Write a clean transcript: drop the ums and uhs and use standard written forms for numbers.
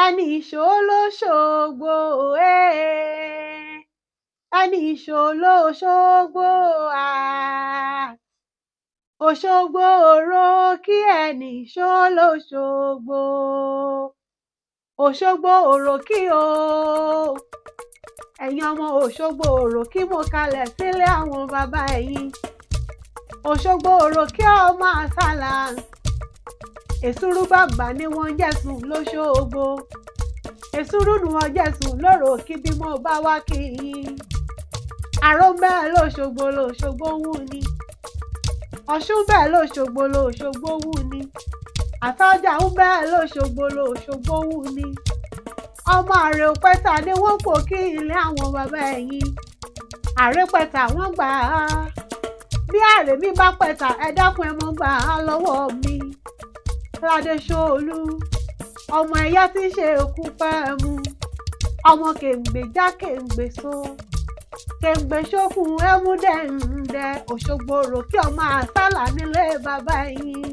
ẹni ìṣó lóṣogbo ẹni ìṣó lóṣogbo Òṣogbo òro kí ẹni ìṣó lóṣogbo Òṣogbo òro kí o ẹ̀yin ọmọ Òṣogbo òro kí mo kalẹ̀ sílé àwọn bàbá ẹ̀yin Òṣogbo òro kí ọmọ àsálà èsúrú bàbá ni wọ́n jẹ̀sùn lóṣogbo èsúrú ni wọ́n jẹ̀sùn lóró kí bí mo bá wá kí yín àró bẹ́ẹ̀ lóṣogbo wù ni Ọ̀ṣun bẹ́ẹ̀ lóṣogbo wù ni Àtọ́jà ń bẹ́ẹ̀ lóṣogbo wù ni ọmọ Àrèpẹ̀tà ni wọ́n pò kí ilé àwọn bàbá ẹ̀yin Àrèpẹ̀tà wọ́n gbà á bí àrè mi bá pẹ̀tà ẹ dákun ẹ mọ́ gbà á lọ́wọ́ mi Ládéṣolú ọmọ ẹ̀yà tí ń ṣe òkú pẹ́ mu ọmọ kèǹgbè já kèǹgbè so kèǹgbè ṣókùn ẹmú dẹ̀ ń dẹ Òṣogbo òrò kí ọmọ àsálà nílé bàbá ẹ̀yin.